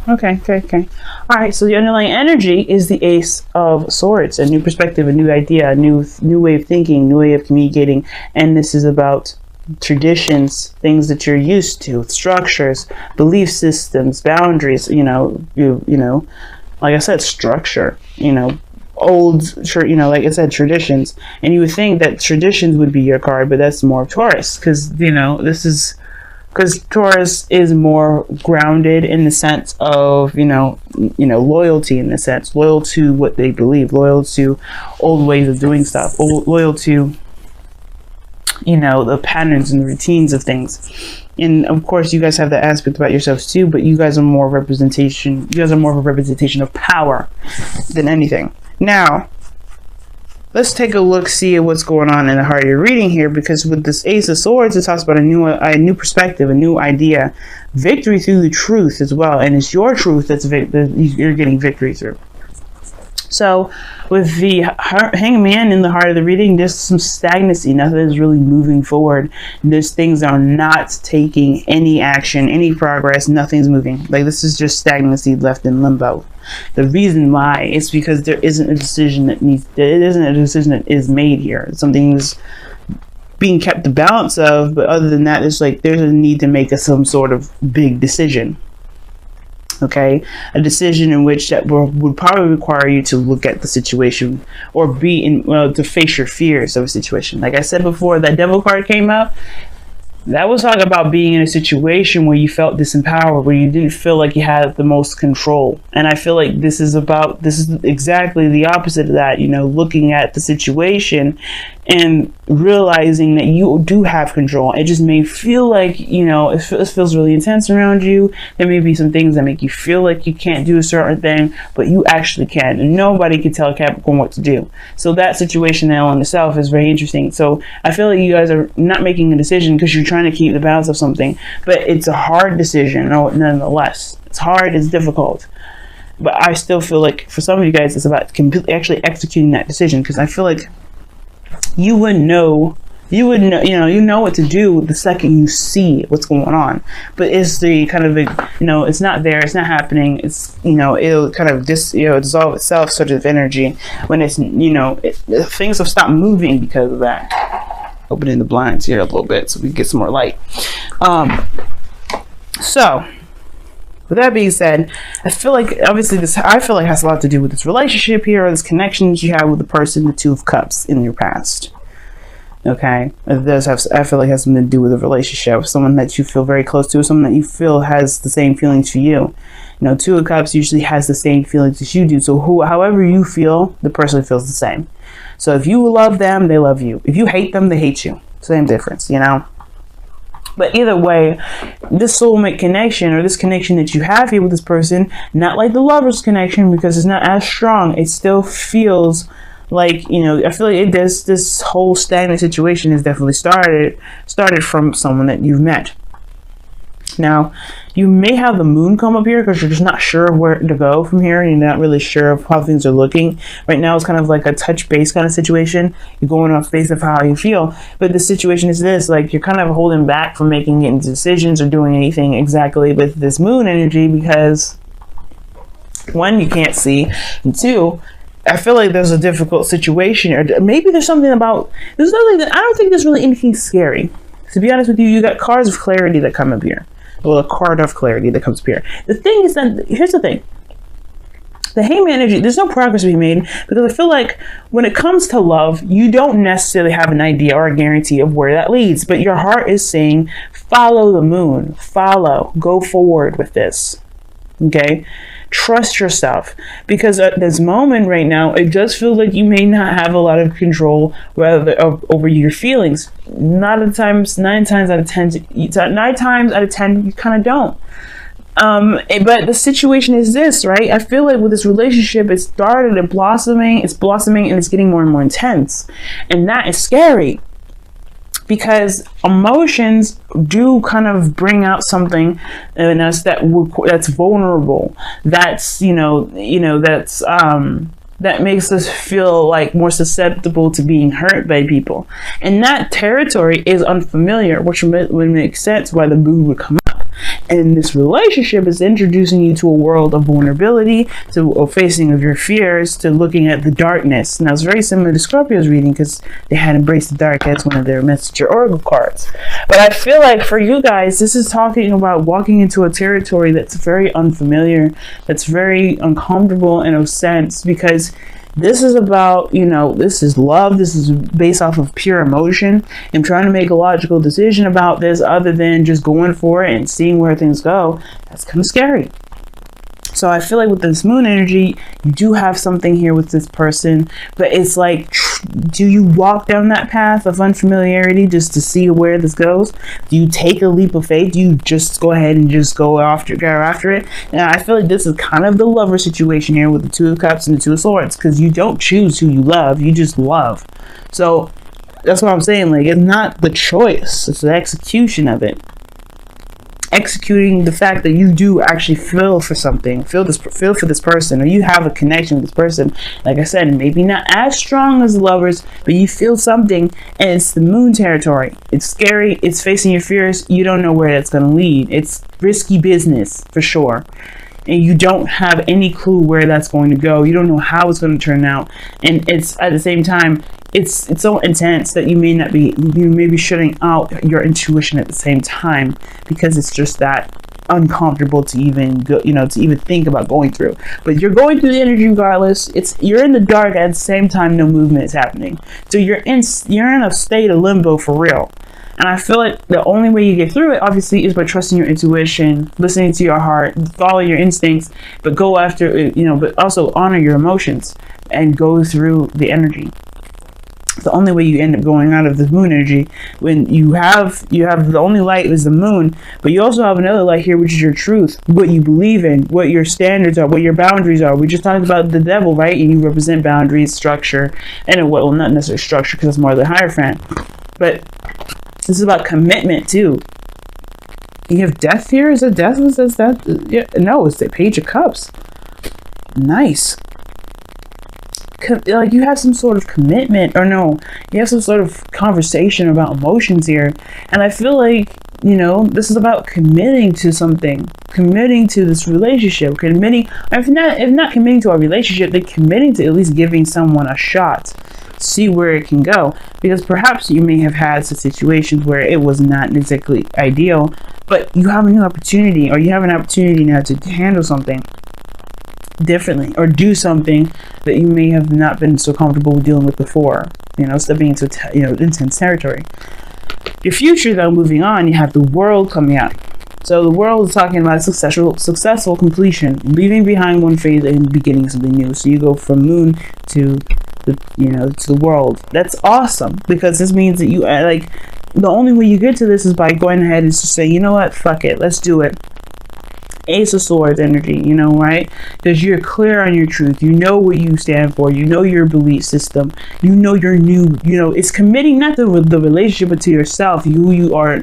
Okay, okay, okay. All right, so the underlying energy is the Ace of Swords, a new perspective, a new idea, a new way of thinking, new way of communicating, and this is about traditions, things that you're used to, structures, belief systems, boundaries. You know, like I said, structure. You know, like I said, traditions, and you would think that traditions would be your card, but that's more of Taurus, because because Taurus is more grounded in the sense of, loyalty, in the sense, loyal to what they believe, loyal to old ways of doing stuff, loyal to, the patterns and the routines of things. And of course, you guys have that aspect about yourselves too, but you guys are more representation. You guys are more of a representation of power than anything. Now, let's take a look, see what's going on in the heart of your reading here, because with this Ace of Swords, it talks about a new perspective, a new idea, victory through the truth as well, and it's your truth that you're getting victory through. So, with the Hangman in the heart of the reading, there's some stagnancy. Nothing is really moving forward. There's things that are not taking any action, any progress. Nothing's moving. Like, this is just stagnancy left in limbo. The reason why is because there isn't a decision that is made here. Something's being kept the balance of, but other than that, it's like there's a need to make some sort of big decision. Okay, a decision in which that would probably require you to look at the situation or to face your fears of a situation. Like I said before, that Devil card came up. That was talking about being in a situation where you felt disempowered, where you didn't feel like you had the most control. And I feel like this is exactly the opposite of that, looking at the situation and realizing that you do have control. It just may feel like, it feels really intense around you. There may be some things that make you feel like you can't do a certain thing, but you actually can. And nobody can tell Capricorn what to do. So that situation now in itself is very interesting. So I feel like you guys are not making a decision because you're trying to keep the balance of something, but it's a hard decision nonetheless. It's hard, it's difficult. But I still feel like for some of you guys, it's about actually executing that decision, because I feel like you would know what to do the second you see what's going on. But it's the kind of, it's not there, it's not happening. It's, it'll kind of dissolve itself sort of energy when it's, things have stopped moving because of that. Opening the blinds here a little bit so we can get some more light. So with that being said, I feel like obviously has a lot to do with this relationship here, or this connection that you have with the person, the Two of Cups in your past. Okay, it does have. I feel like it has something to do with a relationship, someone that you feel very close to, someone that you feel has the same feelings for you. Two of Cups usually has the same feelings as you do. So however you feel, the person feels the same. So if you love them, they love you. If you hate them, they hate you. Same difference, But either way, this soulmate connection, or this connection that you have here with this person, not like the lover's connection because it's not as strong. It still feels like, I feel like this whole stagnant situation is definitely started from someone that you've met. Now, you may have the moon come up here because you're just not sure where to go from here. You're not really sure of how things are looking. Right now, it's kind of like a touch base kind of situation. You're going off base of how you feel. But the situation is this, like you're kind of holding back from making any decisions or doing anything exactly with this moon energy because, one, you can't see, and two, I feel like there's a difficult situation, or maybe there's nothing that I don't think there's really anything scary. To be honest with you, you got cards of clarity that come up here. Well, a card of clarity that comes up here. The thing is that, here's the thing. The Hangman energy, there's no progress to be made because I feel like when it comes to love, you don't necessarily have an idea or a guarantee of where that leads, but your heart is saying, follow the moon, go forward with this. Okay? Trust yourself, because at this moment right now, it does feel like you may not have a lot of control over your feelings. Nine times out of 10, you kind of don't. But the situation is this, right? I feel like with this relationship, it started and it's blossoming and it's getting more and more intense. And that is scary. Because emotions do kind of bring out something in us that's vulnerable. That's that makes us feel like more susceptible to being hurt by people. And that territory is unfamiliar, which would make sense why the moon would come up. And this relationship is introducing you to a world of vulnerability, to a facing of your fears, to looking at the darkness. Now, it's very similar to Scorpio's reading because they had embraced the dark as one of their messenger oracle cards. But I feel like for you guys, this is talking about walking into a territory that's very unfamiliar, that's very uncomfortable in a sense, because this is about, this is love. This is based off of pure emotion. I'm trying to make a logical decision about this other than just going for it and seeing where things go. That's kind of scary. So I feel like with this moon energy, you do have something here with this person, but it's like, do you walk down that path of unfamiliarity just to see where this goes? Do you take a leap of faith? Do you just go ahead and just go after it? And I feel like this is kind of the lover situation here with the Two of Cups and the Two of Swords, because you don't choose who you love, you just love. So that's what I'm saying. Like, it's not the choice, it's the execution of it. Executing the fact that you do actually feel for something, feel for this person, or you have a connection with this person. Like I said, maybe not as strong as lovers, but you feel something, and it's the moon territory. It's scary. It's facing your fears. You don't know where that's going to lead. It's risky business for sure. And you don't have any clue where that's going to go. You don't know how it's going to turn out. And it's at the same time, it's so intense that you may be shutting out your intuition at the same time, because it's just that uncomfortable to even go, to even think about going through. But you're going through the energy regardless. You're in the dark at the same time. No movement is happening. So you're in a state of limbo for real. And I feel like the only way you get through it, obviously, is by trusting your intuition, listening to your heart, follow your instincts, but go after it, but also honor your emotions and go through the energy. The only way you end up going out of the moon energy, when you have the only light is the moon, but you also have another light here, which is your truth, what you believe in, what your standards are, what your boundaries are. We just talked about the devil, right? And you represent boundaries, structure, and not necessarily structure, because it's more the Hierophant, but this is about commitment too. You have death here. Is it death? Was that? Yeah, no, it's the Page of Cups. Nice. Like you have some sort of commitment, or no, you have some sort of conversation about emotions here, and I feel like this is about committing to something, committing to this relationship, if not committing to a relationship, then committing to at least giving someone a shot. See where it can go, because perhaps you may have had some situations where it was not exactly ideal, but you have a new opportunity, or you have an opportunity now to handle something differently, or do something that you may have not been so comfortable dealing with before, stepping into intense territory. Your future, though, moving on, you have the World coming out. So the World is talking about successful completion, leaving behind one phase and beginning something new. So you go from moon to the World. That's awesome, because this means that you the only way you get to this is by going ahead and just say, you know what, fuck it, let's do it. Ace of Swords energy, right? Because you're clear on your truth. You know what you stand for. You know your belief system. You know your new, it's committing not to the relationship, but to yourself, who you are,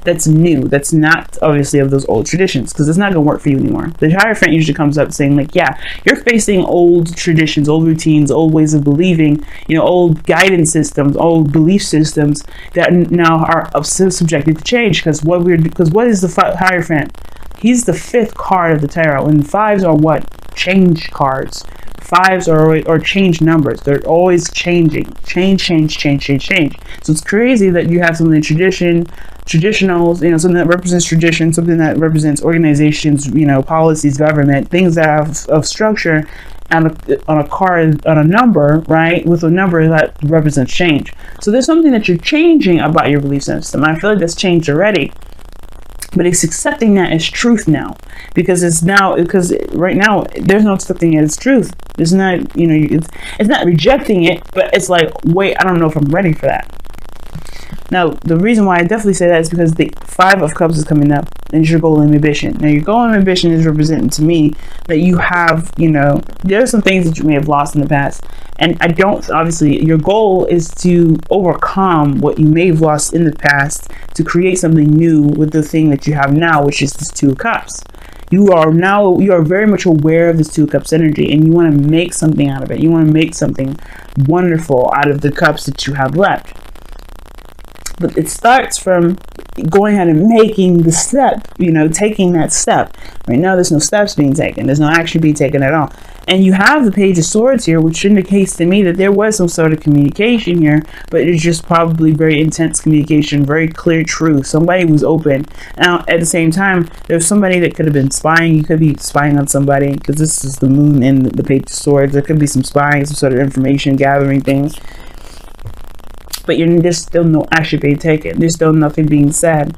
that's new. That's not obviously of those old traditions, because it's not going to work for you anymore. The Hierophant usually comes up saying like, yeah, you're facing old traditions, old routines, old ways of believing, old guidance systems, old belief systems that now are subjected to change, because what is the Hierophant? He's the fifth card of the tarot, and fives are what? Change cards. Fives are change numbers. They're always changing. Change. So it's crazy that you have something traditionals, something that represents tradition, something that represents organizations, policies, government, things that have of structure, on a card, on a number, right? With a number that represents change. So there's something that you're changing about your belief system. I feel like that's changed already. But it's accepting that as truth now, because right now there's no accepting it as truth. It's not, it's not rejecting it, but it's like, wait, I don't know if I'm ready for that. Now, the reason why I definitely say that is because the Five of Cups is coming up, and it's your goal and ambition. Now, your goal and ambition is representing to me that you have, there are some things that you may have lost in the past. And obviously, your goal is to overcome what you may have lost in the past to create something new with the thing that you have now, which is this Two of Cups. You are very much aware of this Two of Cups energy, and you want to make something out of it. You want to make something wonderful out of the cups that you have left. But it starts from going ahead and making the step, you know, taking that step. Right now, there's no steps being taken. There's no action being taken at all. And you have the Page of Swords here, which indicates to me that there was some sort of communication here, but it's just probably very intense communication, very clear truth. Somebody was open. Now, at the same time, there's somebody that could have been spying. You could be spying on somebody, because this is the moon and the Page of Swords. There could be some spying, some sort of information gathering things. But there's still no action being taken. There's still nothing being said.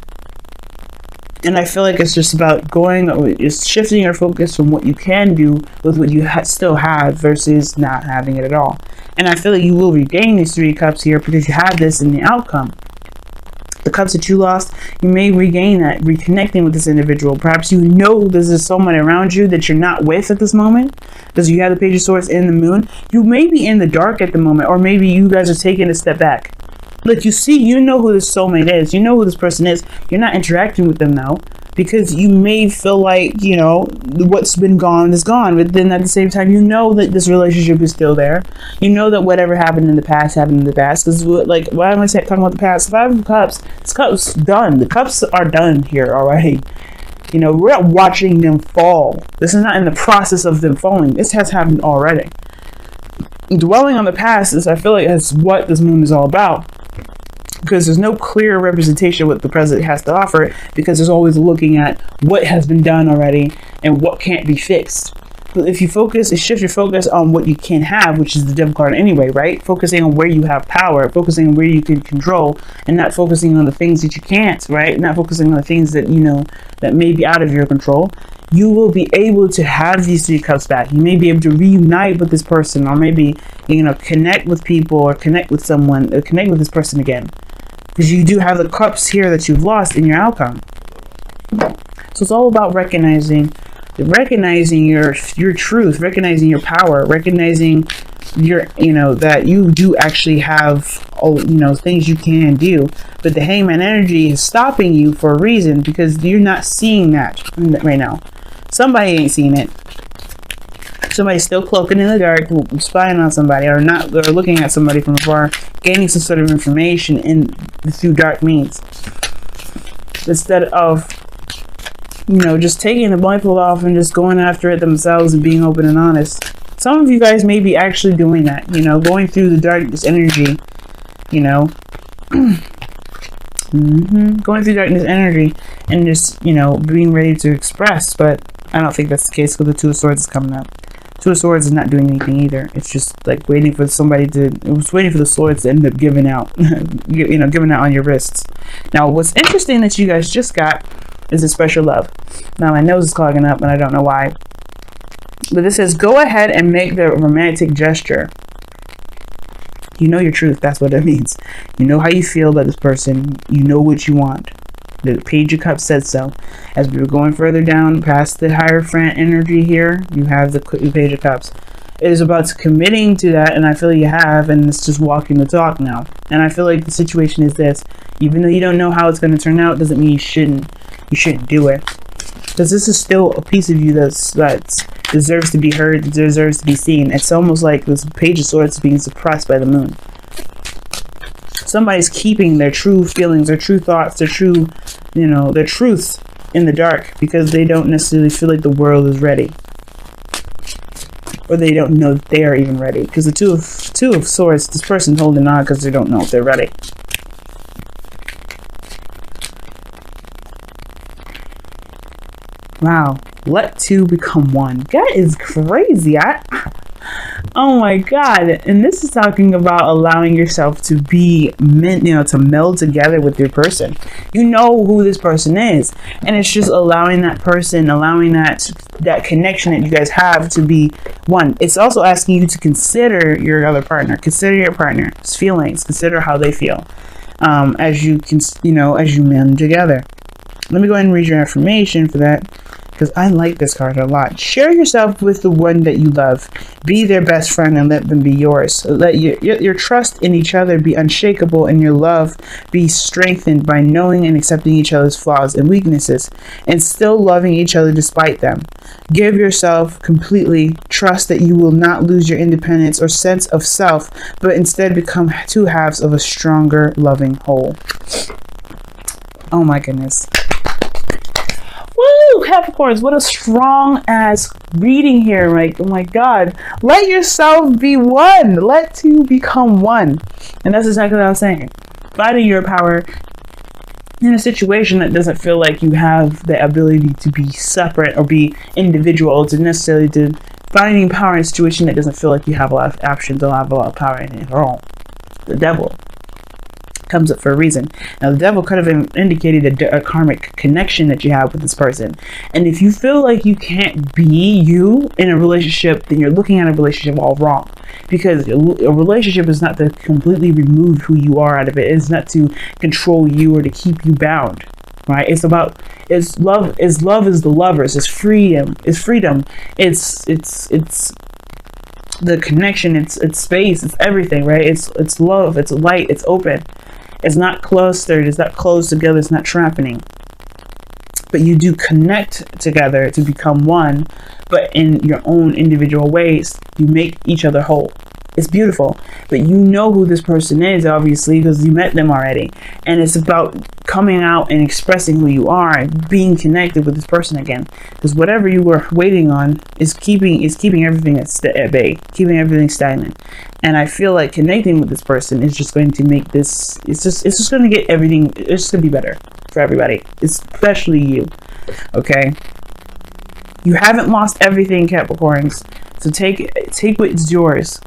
And I feel like it's just about just shifting your focus from what you can do with what you still have versus not having it at all. And I feel like you will regain these 3 cups here because you have this in the outcome. The cups that you lost, you may regain that, reconnecting with this individual. Perhaps you know there's someone around you that you're not with at this moment, because you have the Page of Swords in the moon. You may be in the dark at the moment, or maybe you guys are taking a step back. Like, you know who this soulmate is. You know who this person is. You're not interacting with them now, because you may feel like, you know, what's been gone is gone. But then at the same time, you know that this relationship is still there. You know that whatever happened in the past happened in the past. Because, like, why am I talking about the past? 5 of Cups. This cup's done. The cups are done here already. You know, we're not watching them fall. This is not in the process of them falling. This has happened already. Dwelling on the past is, I feel like, that's what this moon is all about. Because there's no clear representation of what the present has to offer, because there's always looking at what has been done already and what can't be fixed. But if you shift your focus on what you can have, which is the Devil card anyway, right? Focusing on where you have power, focusing on where you can control, and not focusing on the things that you can't, right? Not focusing on the things that, you know, that may be out of your control. You will be able to have these 3 cups back. You may be able to reunite with this person, or maybe, you know, connect with people, or connect with someone, or connect with this person again. Because you do have the cups here that you've lost in your outcome. So it's all about recognizing your truth, recognizing your power, recognizing that you do actually have, things you can do. But the Hangman energy is stopping you for a reason, because you're not seeing that right now. Somebody ain't seeing it. Somebody's still cloaking in the dark, spying on somebody, or looking at somebody from afar, gaining some sort of information through dark means, instead of, just taking the blindfold off and just going after it themselves and being open and honest. Some of you guys may be actually doing that, going through the darkness energy, going through darkness energy and just, being ready to express. But I don't think that's the case, because the Two of Swords is coming up. Two of Swords is not doing anything either. It's just like waiting for the swords to end up giving out, giving out on your wrists. Now, what's interesting that you guys just got is a special love. Now, my nose is clogging up and I don't know why. But this says, go ahead and make the romantic gesture. You know your truth. That's what it means. You know how you feel about this person. You know what you want. The Page of Cups said so. As we were going further down past the Hierophant energy here, you have the Page of Cups. It is about committing to that, and I feel you have, and it's just walking the talk now. And I feel like the situation is this: even though you don't know how it's going to turn out, doesn't mean you shouldn't do it. Because this is still a piece of you that deserves to be heard, that deserves to be seen. It's almost like this Page of Swords being suppressed by the moon. Somebody's keeping their true feelings, their true thoughts, their true, their truth in the dark, because they don't necessarily feel like the world is ready, or they don't know that they are even ready. Because the two of Swords, this person's holding on because they don't know if they're ready. Wow, let two become one. That is crazy. Oh my God. And this is talking about allowing yourself to be meant, to meld together with your person. You know who this person is. And it's just allowing that person, allowing that connection that you guys have to be one. It's also asking you to consider your other partner. Consider your partner's feelings. Consider how they feel. As you mend together. Let me go ahead and read your affirmation for that. because I like this card a lot. Share yourself with the one that you love. Be their best friend and let them be yours. Let your trust in each other be unshakable, and your love be strengthened by knowing and accepting each other's flaws and weaknesses, and still loving each other despite them. Give yourself completely. Trust that you will not lose your independence or sense of self, but instead become two halves of a stronger, loving whole. Oh my goodness. Woo, Capricorns, what a strong ass reading here. Like, oh my God, let yourself be one. Let two become one. And that's exactly what I'm saying. Finding your power in a situation that doesn't feel like you have the ability to be separate or be individual, to necessarily to finding power in a situation that doesn't feel like you have a lot of options or have a lot of power in it at all. The devil comes up for a reason. Now, the devil could have indicated a karmic connection that you have with this person. And if you feel like you can't be you in a relationship, then you're looking at a relationship all wrong. Because a relationship is not to completely remove who you are out of it. It's not to control you or to keep you bound. Right? It's about, it's love is the lovers. It's freedom. It's freedom. It's the connection. It's space. It's everything. Right? It's love. It's light. It's open. It's not clustered. It's not closed together. It's not trappening. But you do connect together to become one. But in your own individual ways, you make each other whole. It's beautiful. But you know who this person is, obviously, because you met them already. And it's about coming out and expressing who you are and being connected with this person again. Because whatever you were waiting on is keeping everything at bay, keeping everything stagnant. And I feel like connecting with this person is just going to make this, it's just going to get everything, it's just going to be better for everybody, especially you. Okay? You haven't lost everything, Capricorns. So take what's yours.